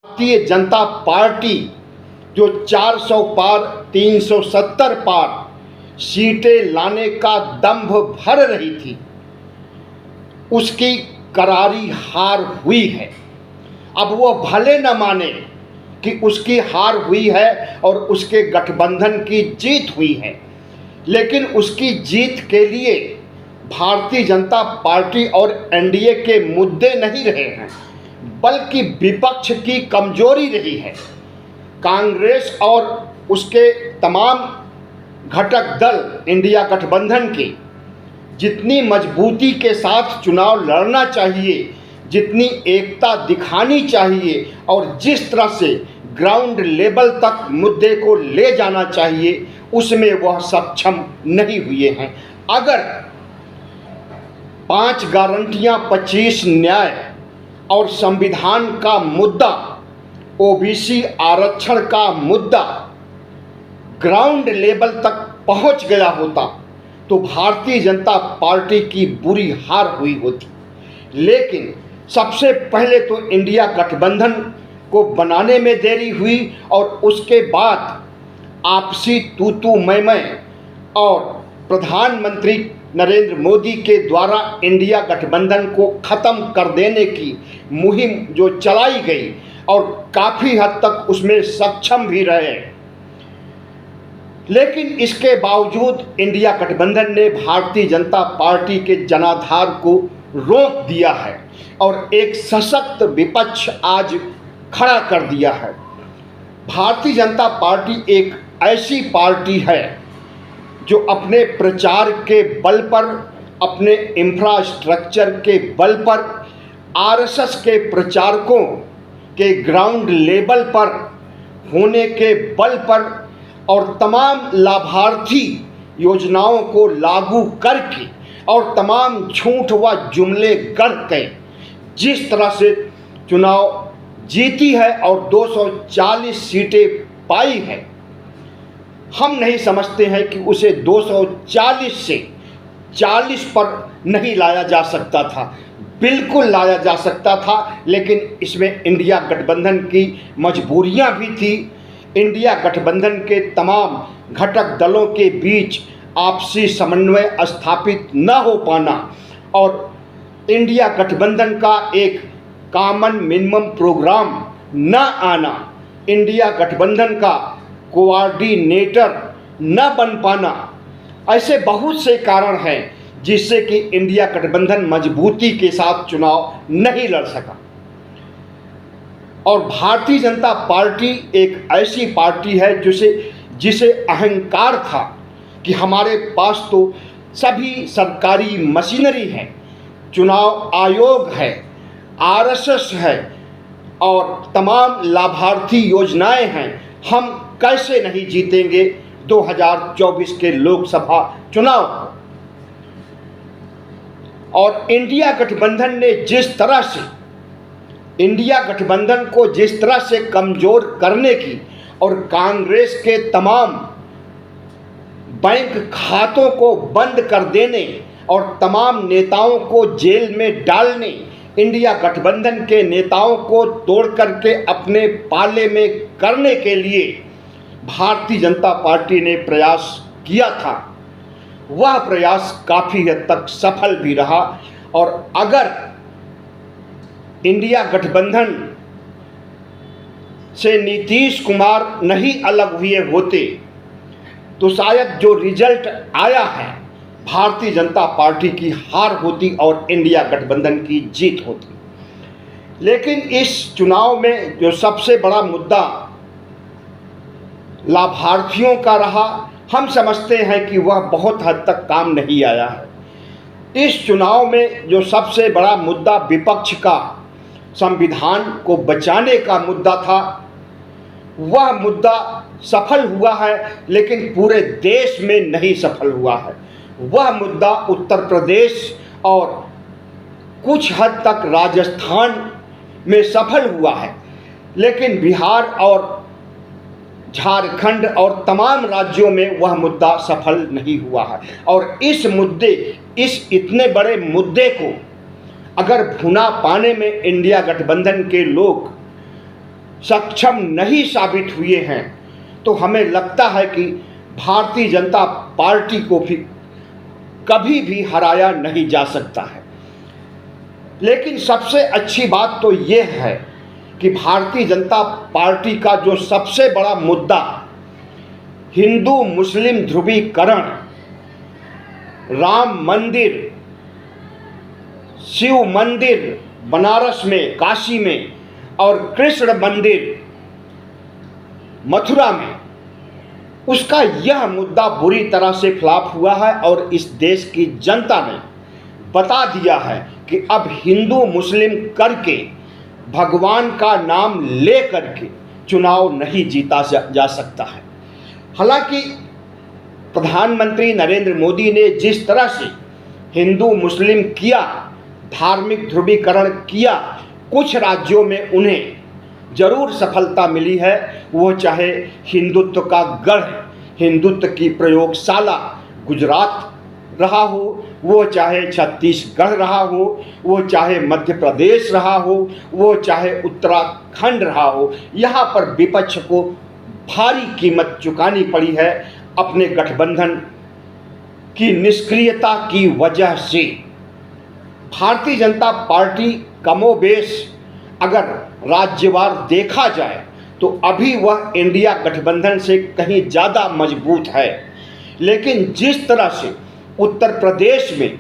Bharatiya Janata party जो 400 पार 370 पार सीटें लाने का दंभ भर रही थी, उसकी करारी हार हुई है। अब वो भले न माने कि उसकी हार हुई है और उसके गठबंधन की जीत हुई है, लेकिन उसकी जीत के लिए भारतीय जनता पार्टी और एनडीए के मुद्दे नहीं रहे हैं, बल्कि विपक्ष की कमजोरी रही है। कांग्रेस और उसके तमाम घटक दल इंडिया गठबंधन के जितनी मजबूती के साथ चुनाव लड़ना चाहिए, जितनी एकता दिखानी चाहिए और जिस तरह से ग्राउंड लेवल तक मुद्दे को ले जाना चाहिए, उसमें वह सक्षम नहीं हुए हैं। अगर 5 गारंटियां 25 न्याय और संविधान का मुद्दा, ओबीसी आरक्षण का मुद्दा ग्राउंड लेवल तक पहुंच गया होता तो भारतीय जनता पार्टी की बुरी हार हुई होती। लेकिन सबसे पहले तो इंडिया गठबंधन को बनाने में देरी हुई और उसके बाद आपसी तू मैं और प्रधानमंत्री नरेंद्र मोदी के द्वारा इंडिया गठबंधन को ख़त्म कर देने की मुहिम जो चलाई गई और काफ़ी हद तक उसमें सक्षम भी रहे, लेकिन इसके बावजूद इंडिया गठबंधन ने भारतीय जनता पार्टी के जनाधार को रोक दिया है और एक सशक्त विपक्ष आज खड़ा कर दिया है। भारतीय जनता पार्टी एक ऐसी पार्टी है जो अपने प्रचार के बल पर, अपने इंफ्रास्ट्रक्चर के बल पर, आरएसएस के प्रचारकों के ग्राउंड लेवल पर होने के बल पर और तमाम लाभार्थी योजनाओं को लागू करके और तमाम झूठ व जुमले गढ़ के जिस तरह से चुनाव जीती है और 240 सीटें पाई है, हम नहीं समझते हैं कि उसे 240 से 40 पर नहीं लाया जा सकता था। बिल्कुल लाया जा सकता था, लेकिन इसमें इंडिया गठबंधन की मजबूरियां भी थी। इंडिया गठबंधन के तमाम घटक दलों के बीच आपसी समन्वय स्थापित न हो पाना और इंडिया गठबंधन का एक कॉमन मिनिमम प्रोग्राम न आना, इंडिया गठबंधन का कोऑर्डिनेटर न बन पाना, ऐसे बहुत से कारण हैं जिससे कि इंडिया गठबंधन मजबूती के साथ चुनाव नहीं लड़ सका। और भारतीय जनता पार्टी एक ऐसी पार्टी है जिसे अहंकार था कि हमारे पास तो सभी सरकारी मशीनरी है, चुनाव आयोग है, आरएसएस है और तमाम लाभार्थी योजनाएं हैं, हम कैसे नहीं जीतेंगे 2024 के लोकसभा चुनाव को। और इंडिया गठबंधन ने जिस तरह से इंडिया गठबंधन को जिस तरह से कमज़ोर करने की और कांग्रेस के तमाम बैंक खातों को बंद कर देने और तमाम नेताओं को जेल में डालने, इंडिया गठबंधन के नेताओं को तोड़ करके अपने पाले में करने के लिए भारतीय जनता पार्टी ने प्रयास किया था, वह प्रयास काफ़ी हद तक सफल भी रहा। और अगर इंडिया गठबंधन से नीतीश कुमार नहीं अलग हुए होते तो शायद जो रिजल्ट आया है भारतीय जनता पार्टी की हार होती और इंडिया गठबंधन की जीत होती। लेकिन इस चुनाव में जो सबसे बड़ा मुद्दा लाभार्थियों का रहा, हम समझते हैं कि वह बहुत हद तक काम नहीं आया है। इस चुनाव में जो सबसे बड़ा मुद्दा विपक्ष का संविधान को बचाने का मुद्दा था, वह मुद्दा सफल हुआ है, लेकिन पूरे देश में नहीं सफल हुआ है। वह मुद्दा उत्तर प्रदेश और कुछ हद तक राजस्थान में सफल हुआ है, लेकिन बिहार और झारखंड और तमाम राज्यों में वह मुद्दा सफल नहीं हुआ है। और इस इतने बड़े मुद्दे को अगर भुना पाने में इंडिया गठबंधन के लोग सक्षम नहीं साबित हुए हैं तो हमें लगता है कि भारतीय जनता पार्टी को भी कभी भी हराया नहीं जा सकता है। लेकिन सबसे अच्छी बात तो यह है कि भारतीय जनता पार्टी का जो सबसे बड़ा मुद्दा हिंदू मुस्लिम ध्रुवीकरण, राम मंदिर, शिव मंदिर बनारस में, काशी में और कृष्ण मंदिर मथुरा में, उसका यह मुद्दा बुरी तरह से फ्लॉप हुआ है और इस देश की जनता ने बता दिया है कि अब हिंदू मुस्लिम करके भगवान का नाम ले करके चुनाव नहीं जीता जा सकता है। हालांकि प्रधानमंत्री नरेंद्र मोदी ने जिस तरह से हिंदू मुस्लिम किया, धार्मिक ध्रुवीकरण किया, कुछ राज्यों में उन्हें जरूर सफलता मिली है। वो चाहे हिंदुत्व का गढ़, हिंदुत्व की प्रयोगशाला गुजरात रहा हो, वो चाहे छत्तीसगढ़ रहा हो, वो चाहे मध्य प्रदेश रहा हो, वो चाहे उत्तराखंड रहा हो, यहाँ पर विपक्ष को भारी कीमत चुकानी पड़ी है अपने गठबंधन की निष्क्रियता की वजह से। भारतीय जनता पार्टी कमोबेश अगर राज्यवार देखा जाए तो अभी वह इंडिया गठबंधन से कहीं ज़्यादा मजबूत है। लेकिन जिस तरह से उत्तर प्रदेश में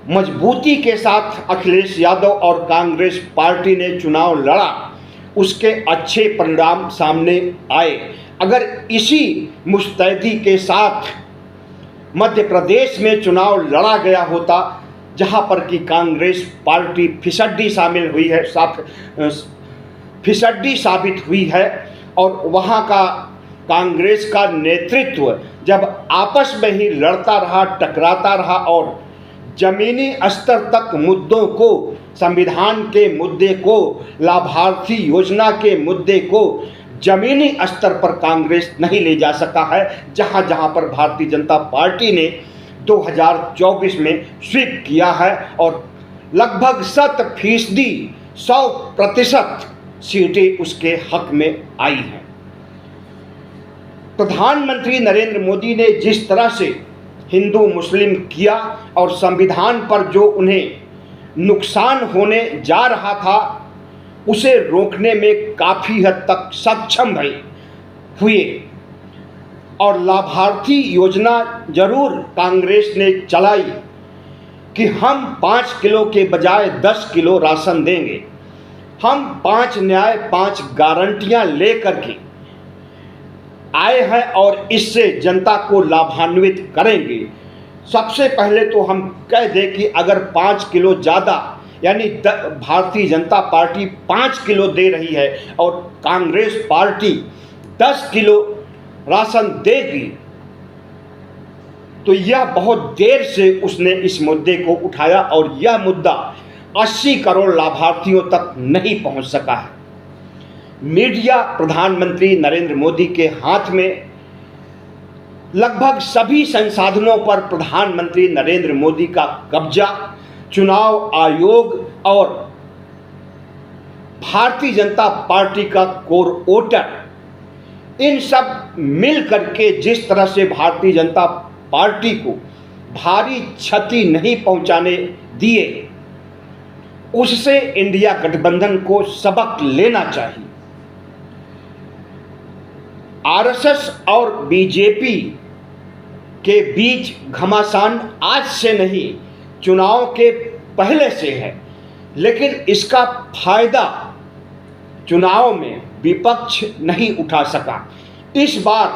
मजबूती के साथ अखिलेश यादव और कांग्रेस पार्टी ने चुनाव लड़ा, उसके अच्छे परिणाम सामने आए। अगर इसी मुस्तैदी के साथ मध्य प्रदेश में चुनाव लड़ा गया होता, जहां पर कि कांग्रेस पार्टी फिसड्डी शामिल हुई है, फिसड्डी साबित हुई है, और वहां का कांग्रेस का नेतृत्व जब आपस में ही लड़ता रहा, टकराता रहा और जमीनी स्तर तक मुद्दों को, संविधान के मुद्दे को, लाभार्थी योजना के मुद्दे को जमीनी स्तर पर कांग्रेस नहीं ले जा सका है, जहां जहां पर भारतीय जनता पार्टी ने 2024 में स्वीप किया है और लगभग 100% सीटें उसके हक में आई हैं। प्रधानमंत्री नरेंद्र मोदी ने जिस तरह से हिंदू मुस्लिम किया और संविधान पर जो उन्हें नुकसान होने जा रहा था उसे रोकने में काफ़ी हद तक सक्षम हुए, और लाभार्थी योजना जरूर कांग्रेस ने चलाई कि हम 5 किलो के बजाय 10 किलो राशन देंगे, हम 5 न्याय 5 गारंटियां लेकर के आए हैं और इससे जनता को लाभान्वित करेंगे। सबसे पहले तो हम कह दें कि अगर 5 किलो ज़्यादा, यानी भारतीय जनता पार्टी 5 किलो दे रही है और कांग्रेस पार्टी 10 किलो राशन देगी, तो यह बहुत देर से उसने इस मुद्दे को उठाया और यह मुद्दा 80 करोड़ लाभार्थियों तक नहीं पहुंच सका है। मीडिया प्रधानमंत्री नरेंद्र मोदी के हाथ में, लगभग सभी संसाधनों पर प्रधानमंत्री नरेंद्र मोदी का कब्जा, चुनाव आयोग और भारतीय जनता पार्टी का कोर वोटर, इन सब मिल करके जिस तरह से भारतीय जनता पार्टी को भारी क्षति नहीं पहुंचाने दिए, उससे इंडिया गठबंधन को सबक लेना चाहिए। आरएसएस और बीजेपी के बीच घमासान आज से नहीं, चुनाव के पहले से है, लेकिन इसका फायदा चुनाव में विपक्ष नहीं उठा सका। इस बार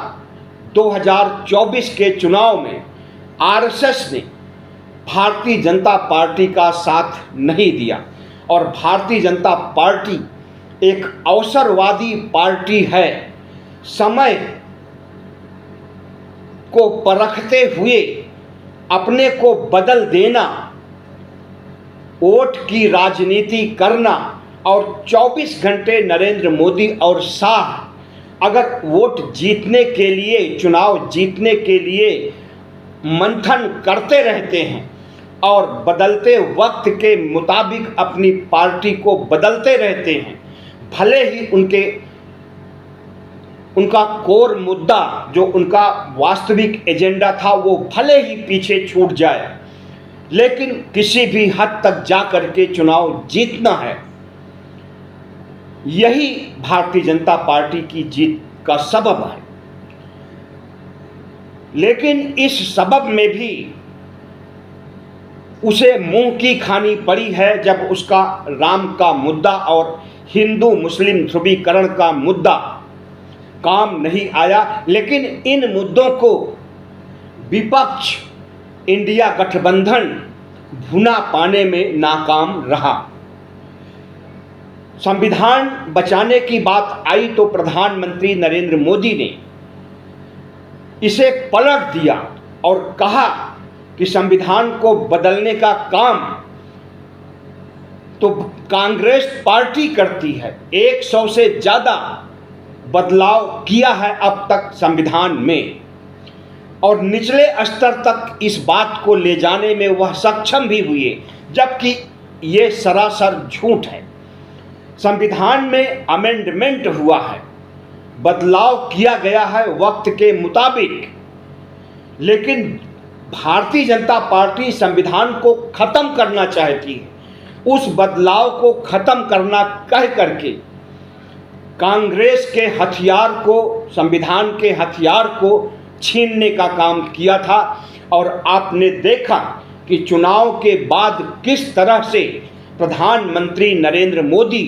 2024 के चुनाव में आरएसएस ने भारतीय जनता पार्टी का साथ नहीं दिया और भारतीय जनता पार्टी एक अवसरवादी पार्टी है। समय को परखते हुए अपने को बदल देना, वोट की राजनीति करना और 24 घंटे नरेंद्र मोदी और शाह अगर वोट जीतने के लिए, चुनाव जीतने के लिए मंथन करते रहते हैं, और बदलते वक्त के मुताबिक अपनी पार्टी को बदलते रहते हैं, भले ही उनका कोर मुद्दा जो उनका वास्तविक एजेंडा था वो भले ही पीछे छूट जाए, लेकिन किसी भी हद तक जा करके चुनाव जीतना है। यही भारतीय जनता पार्टी की जीत का सबब है। लेकिन इस सबब में भी उसे मुंह की खानी पड़ी है जब उसका राम का मुद्दा और हिंदू मुस्लिम ध्रुवीकरण का मुद्दा काम नहीं आया। लेकिन इन मुद्दों को विपक्ष इंडिया गठबंधन भुना पाने में नाकाम रहा। संविधान बचाने की बात आई तो प्रधानमंत्री नरेंद्र मोदी ने इसे पलट दिया और कहा कि संविधान को बदलने का काम तो कांग्रेस पार्टी करती है। 100 से ज़्यादा बदलाव किया है अब तक संविधान में, और निचले स्तर तक इस बात को ले जाने में वह सक्षम भी हुए, जबकि ये सरासर झूठ है। संविधान में अमेंडमेंट हुआ है, बदलाव किया गया है वक्त के मुताबिक, लेकिन भारतीय जनता पार्टी संविधान को खत्म करना चाहती है। उस बदलाव को खत्म करना कह करके कांग्रेस के हथियार को, संविधान के हथियार को छीनने का काम किया था। और आपने देखा कि चुनाव के बाद किस तरह से प्रधानमंत्री नरेंद्र मोदी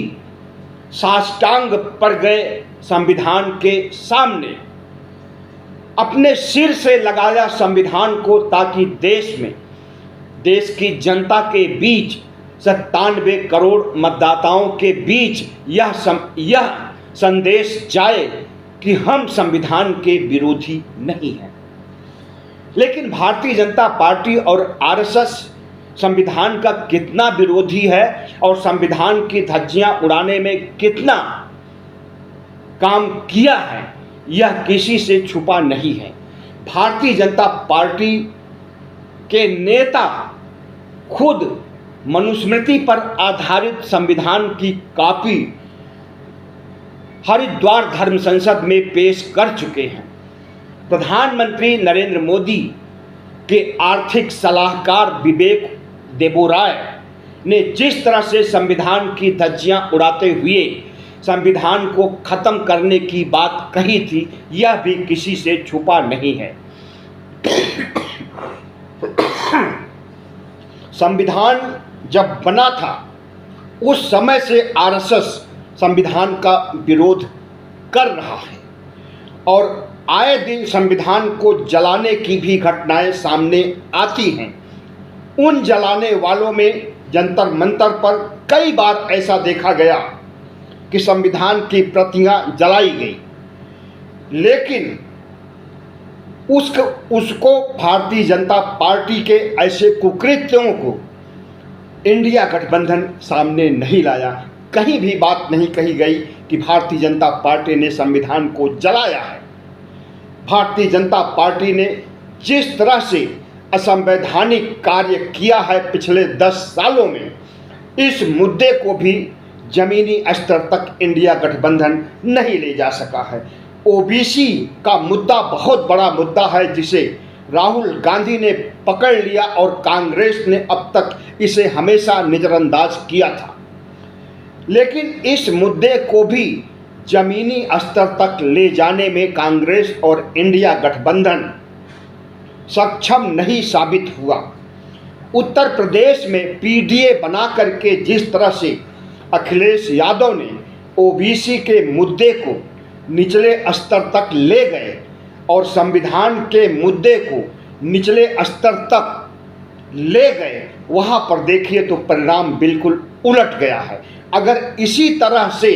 साष्टांग पड़ गए संविधान के सामने, अपने सिर से लगाया संविधान को, ताकि देश की जनता के बीच 97 करोड़ मतदाताओं के बीच यह संदेश जाए कि हम संविधान के विरोधी नहीं हैं। लेकिन भारतीय जनता पार्टी और आरएसएस संविधान का कितना विरोधी है और संविधान की धज्जियां उड़ाने में कितना काम किया है, यह किसी से छुपा नहीं है। भारतीय जनता पार्टी के नेता खुद मनुस्मृति पर आधारित संविधान की कॉपी हरिद्वार धर्म संसद में पेश कर चुके हैं। प्रधानमंत्री नरेंद्र मोदी के आर्थिक सलाहकार विवेक देबोराय ने जिस तरह से संविधान की धज्जियां उड़ाते हुए संविधान को खत्म करने की बात कही थी, यह भी किसी से छुपा नहीं है। संविधान जब बना था उस समय से आरएसएस संविधान का विरोध कर रहा है और आए दिन संविधान को जलाने की भी घटनाएं सामने आती हैं। उन जलाने वालों में जंतर मंतर पर कई बार ऐसा देखा गया कि संविधान की प्रतियां जलाई गई, लेकिन उसको भारतीय जनता पार्टी के ऐसे कुकृत्यों को इंडिया गठबंधन सामने नहीं लाया। कहीं भी बात नहीं कही गई कि भारतीय जनता पार्टी ने संविधान को जलाया है। भारतीय जनता पार्टी ने जिस तरह से असंवैधानिक कार्य किया है पिछले 10 सालों में, इस मुद्दे को भी जमीनी स्तर तक इंडिया गठबंधन नहीं ले जा सका है। ओबीसी का मुद्दा बहुत बड़ा मुद्दा है जिसे राहुल गांधी ने पकड़ लिया और कांग्रेस ने अब तक इसे हमेशा नज़रअंदाज किया था। लेकिन इस मुद्दे को भी जमीनी स्तर तक ले जाने में कांग्रेस और इंडिया गठबंधन सक्षम नहीं साबित हुआ। उत्तर प्रदेश में पीडीए बना करके जिस तरह से अखिलेश यादव ने ओबीसी के मुद्दे को निचले स्तर तक ले गए और संविधान के मुद्दे को निचले स्तर तक ले गए, वहाँ पर देखिए तो परिणाम बिल्कुल उलट गया है। अगर इसी तरह से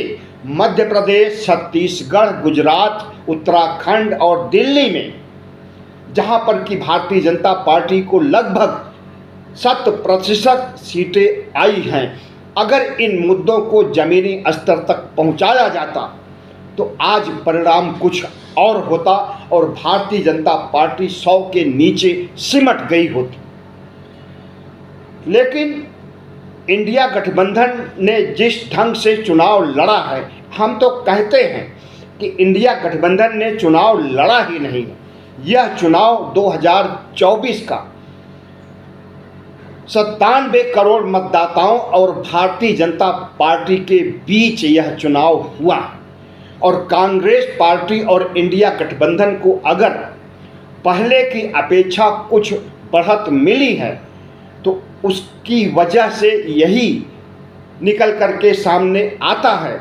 मध्य प्रदेश, छत्तीसगढ़, गुजरात, उत्तराखंड और दिल्ली में, जहाँ पर कि भारतीय जनता पार्टी को लगभग 100% सीटें आई हैं, अगर इन मुद्दों को जमीनी स्तर तक पहुँचाया जाता तो आज परिणाम कुछ और होता और भारतीय जनता पार्टी 100 के नीचे सिमट गई होती। लेकिन इंडिया गठबंधन ने जिस ढंग से चुनाव लड़ा है, हम तो कहते हैं कि इंडिया गठबंधन ने चुनाव लड़ा ही नहीं है। यह चुनाव 2024 का 97 करोड़ मतदाताओं और भारतीय जनता पार्टी के बीच यह चुनाव हुआ और कांग्रेस पार्टी और इंडिया गठबंधन को अगर पहले की अपेक्षा कुछ बढ़त मिली है तो उसकी वजह से यही निकल करके सामने आता है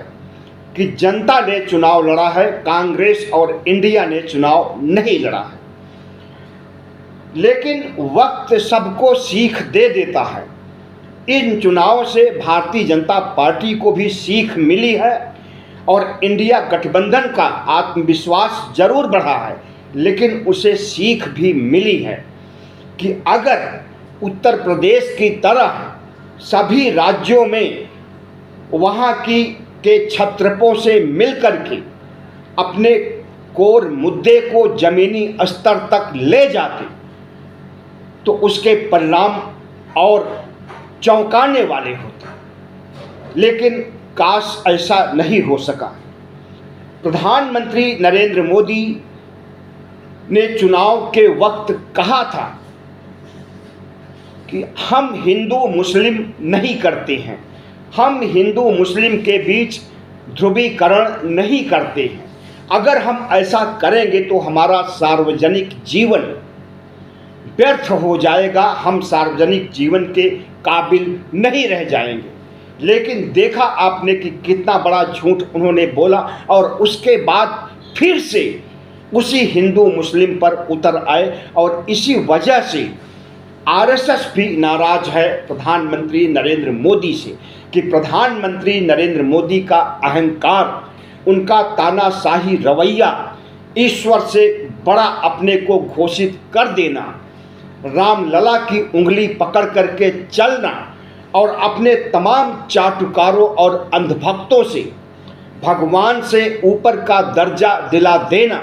कि जनता ने चुनाव लड़ा है, कांग्रेस और इंडिया ने चुनाव नहीं लड़ा है। लेकिन वक्त सबको सीख दे देता है। इन चुनाव से भारतीय जनता पार्टी को भी सीख मिली है और इंडिया गठबंधन का आत्मविश्वास जरूर बढ़ा है, लेकिन उसे सीख भी मिली है कि अगर उत्तर प्रदेश की तरह सभी राज्यों में वहाँ के क्षत्रपों से मिलकर के अपने कोर मुद्दे को जमीनी स्तर तक ले जाते तो उसके परिणाम और चौंकाने वाले होते, लेकिन काश ऐसा नहीं हो सका। प्रधानमंत्री नरेंद्र मोदी ने चुनाव के वक्त कहा था कि हम हिंदू मुस्लिम नहीं करते हैं, हम हिंदू मुस्लिम के बीच ध्रुवीकरण नहीं करते हैं। अगर हम ऐसा करेंगे तो हमारा सार्वजनिक जीवन व्यर्थ हो जाएगा, हम सार्वजनिक जीवन के काबिल नहीं रह जाएंगे। लेकिन देखा आपने कि कितना बड़ा झूठ उन्होंने बोला और उसके बाद फिर से उसी हिंदू मुस्लिम पर उतर आए और इसी वजह से आरएसएस भी नाराज है प्रधानमंत्री नरेंद्र मोदी से कि प्रधानमंत्री नरेंद्र मोदी का अहंकार, उनका तानाशाही रवैया, ईश्वर से बड़ा अपने को घोषित कर देना, रामलला की उंगली पकड़ करके चलना और अपने तमाम चाटुकारों और अंधभक्तों से भगवान से ऊपर का दर्जा दिला देना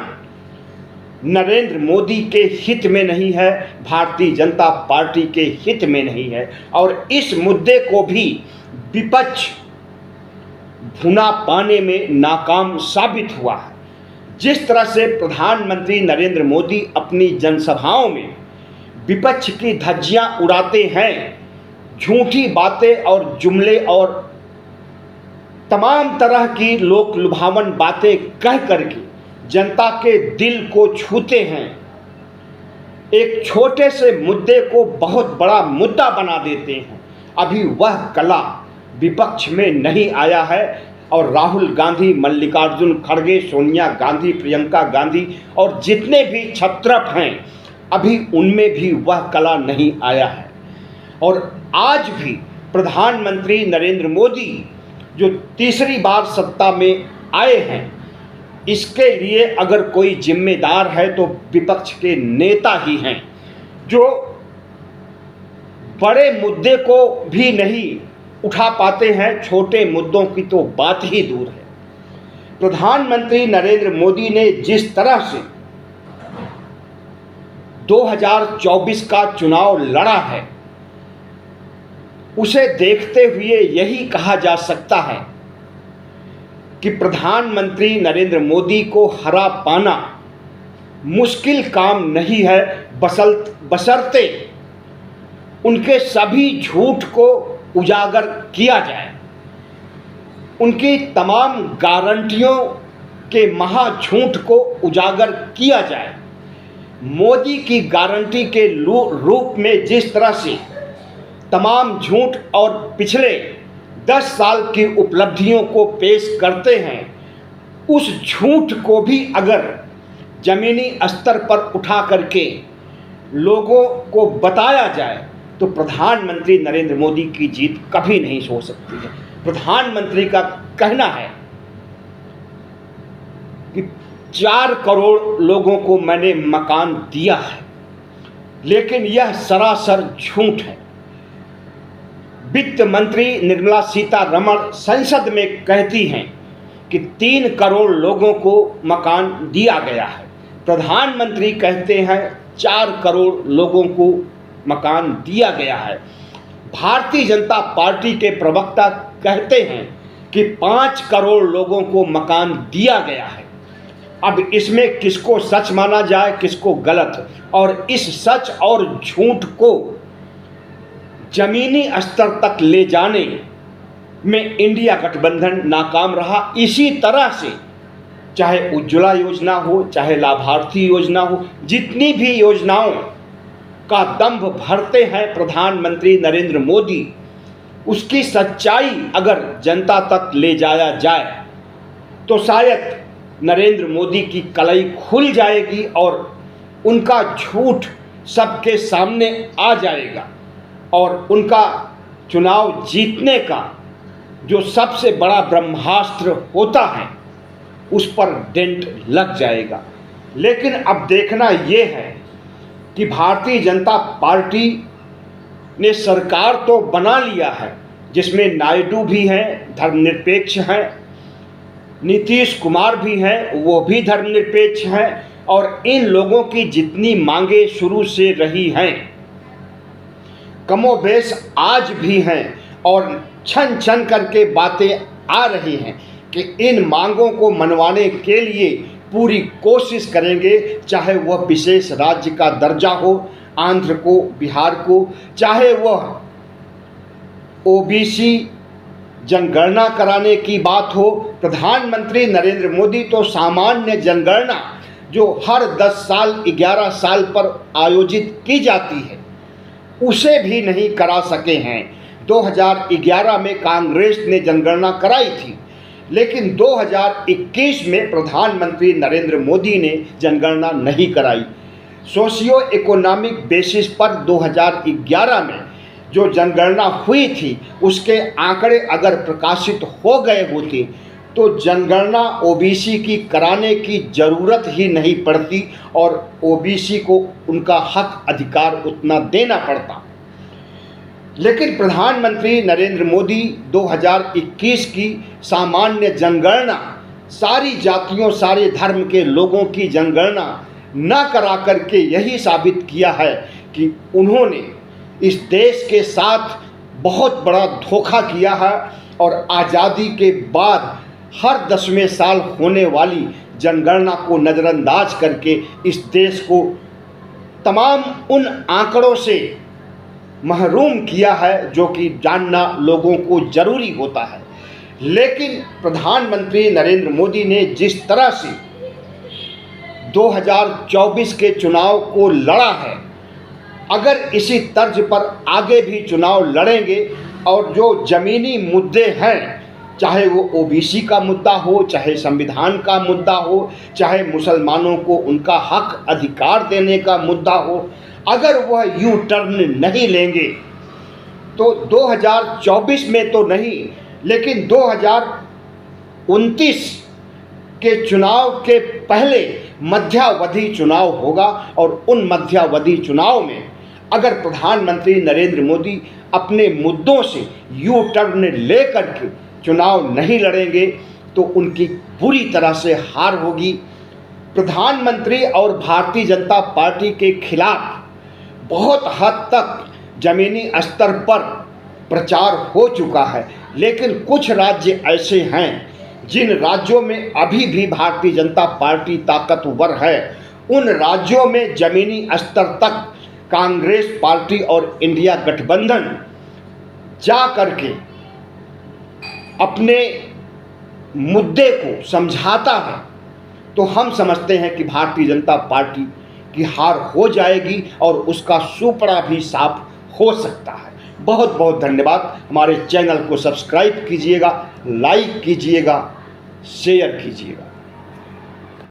नरेंद्र मोदी के हित में नहीं है, भारतीय जनता पार्टी के हित में नहीं है। और इस मुद्दे को भी विपक्ष भुना पाने में नाकाम साबित हुआ है। जिस तरह से प्रधानमंत्री नरेंद्र मोदी अपनी जनसभाओं में विपक्ष की धज्जियां उड़ाते हैं, झूठी बातें और जुमले और तमाम तरह की लोक लुभावन बातें कह करके जनता के दिल को छूते हैं, एक छोटे से मुद्दे को बहुत बड़ा मुद्दा बना देते हैं। अभी वह कला विपक्ष में नहीं आया है और राहुल गांधी, मल्लिकार्जुन खड़गे, सोनिया गांधी, प्रियंका गांधी और जितने भी क्षत्रप हैं अभी उनमें भी वह कला नहीं आया है। और आज भी प्रधानमंत्री नरेंद्र मोदी जो तीसरी बार सत्ता में आए हैं, इसके लिए अगर कोई जिम्मेदार है तो विपक्ष के नेता ही हैं, जो बड़े मुद्दे को भी नहीं उठा पाते हैं, छोटे मुद्दों की तो बात ही दूर है। प्रधानमंत्री नरेंद्र मोदी ने जिस तरह से 2024 का चुनाव लड़ा है, उसे देखते हुए यही कहा जा सकता है कि प्रधानमंत्री नरेंद्र मोदी को हरा पाना मुश्किल काम नहीं है, बशर्ते उनके सभी झूठ को उजागर किया जाए, उनकी तमाम गारंटियों के महाझूठ को उजागर किया जाए। मोदी की गारंटी के रूप में जिस तरह से तमाम झूठ और पिछले 10 साल की उपलब्धियों को पेश करते हैं, उस झूठ को भी अगर जमीनी स्तर पर उठा करके लोगों को बताया जाए तो प्रधानमंत्री नरेंद्र मोदी की जीत कभी नहीं हो सकती है। प्रधानमंत्री का कहना है कि 4 करोड़ लोगों को मैंने मकान दिया है, लेकिन यह सरासर झूठ है। वित्त मंत्री निर्मला सीतारमण संसद में कहती हैं कि 3 करोड़ लोगों को मकान दिया गया है, प्रधानमंत्री कहते हैं 4 करोड़ लोगों को मकान दिया गया है। भारतीय जनता पार्टी के प्रवक्ता कहते हैं कि 5 करोड़ लोगों को मकान दिया गया है। अब इसमें किसको सच माना जाए, किसको गलत, और इस सच और झूठ को जमीनी स्तर तक ले जाने में इंडिया गठबंधन नाकाम रहा। इसी तरह से चाहे उज्ज्वला योजना हो, चाहे लाभार्थी योजना हो, जितनी भी योजनाओं का दंभ भरते हैं प्रधानमंत्री नरेंद्र मोदी, उसकी सच्चाई अगर जनता तक ले जाया जाए तो शायद नरेंद्र मोदी की कलई खुल जाएगी और उनका झूठ सबके सामने आ जाएगा और उनका चुनाव जीतने का जो सबसे बड़ा ब्रह्मास्त्र होता है उस पर डेंट लग जाएगा। लेकिन अब देखना ये है कि भारतीय जनता पार्टी ने सरकार तो बना लिया है, जिसमें नायडू भी हैं, धर्मनिरपेक्ष हैं, नीतीश कुमार भी हैं, वो भी धर्मनिरपेक्ष हैं, और इन लोगों की जितनी मांगे शुरू से रही हैं कमोबेश आज भी हैं और छन छन करके बातें आ रही हैं कि इन मांगों को मनवाने के लिए पूरी कोशिश करेंगे, चाहे वह विशेष राज्य का दर्जा हो, आंध्र को, बिहार को, चाहे वह ओबीसी जनगणना कराने की बात हो। प्रधानमंत्री नरेंद्र मोदी तो सामान्य जनगणना जो हर 10 साल 11 साल पर आयोजित की जाती है उसे भी नहीं करा सके हैं। 2011 में कांग्रेस ने जनगणना कराई थी, लेकिन 2021 में प्रधानमंत्री नरेंद्र मोदी ने जनगणना नहीं कराई। सोशियो इकोनॉमिक बेसिस पर 2011 में जो जनगणना हुई थी उसके आंकड़े अगर प्रकाशित हो गए होते तो जनगणना ओबीसी की कराने की ज़रूरत ही नहीं पड़ती और ओबीसी को उनका हक अधिकार उतना देना पड़ता। लेकिन प्रधानमंत्री नरेंद्र मोदी 2021 की सामान्य जनगणना, सारी जातियों, सारे धर्म के लोगों की जनगणना न करा करके यही साबित किया है कि उन्होंने इस देश के साथ बहुत बड़ा धोखा किया है और आज़ादी के बाद हर 10वें साल होने वाली जनगणना को नज़रअंदाज करके इस देश को तमाम उन आंकड़ों से महरूम किया है जो कि जानना लोगों को ज़रूरी होता है। लेकिन प्रधानमंत्री नरेंद्र मोदी ने जिस तरह से 2024 के चुनाव को लड़ा है, अगर इसी तर्ज पर आगे भी चुनाव लड़ेंगे और जो ज़मीनी मुद्दे हैं, चाहे वो ओबीसी का मुद्दा हो, चाहे संविधान का मुद्दा हो, चाहे मुसलमानों को उनका हक अधिकार देने का मुद्दा हो, अगर वह यू टर्न नहीं लेंगे तो 2024 में तो नहीं, लेकिन 2029 के चुनाव के पहले मध्यावधि चुनाव होगा और उन मध्यावधि चुनाव में अगर प्रधानमंत्री नरेंद्र मोदी अपने मुद्दों से यू टर्न लेकर के चुनाव नहीं लड़ेंगे तो उनकी पूरी तरह से हार होगी। प्रधानमंत्री और भारतीय जनता पार्टी के खिलाफ बहुत हद तक ज़मीनी स्तर पर प्रचार हो चुका है, लेकिन कुछ राज्य ऐसे हैं जिन राज्यों में अभी भी भारतीय जनता पार्टी ताकतवर है। उन राज्यों में ज़मीनी स्तर तक कांग्रेस पार्टी और इंडिया गठबंधन जा करके अपने मुद्दे को समझाता है, तो हम समझते हैं कि भारतीय जनता पार्टी की हार हो जाएगी और उसका सुपड़ा भी साफ हो सकता है। बहुत बहुत धन्यवाद। हमारे चैनल को सब्सक्राइब कीजिएगा, लाइक कीजिएगा, शेयर कीजिएगा।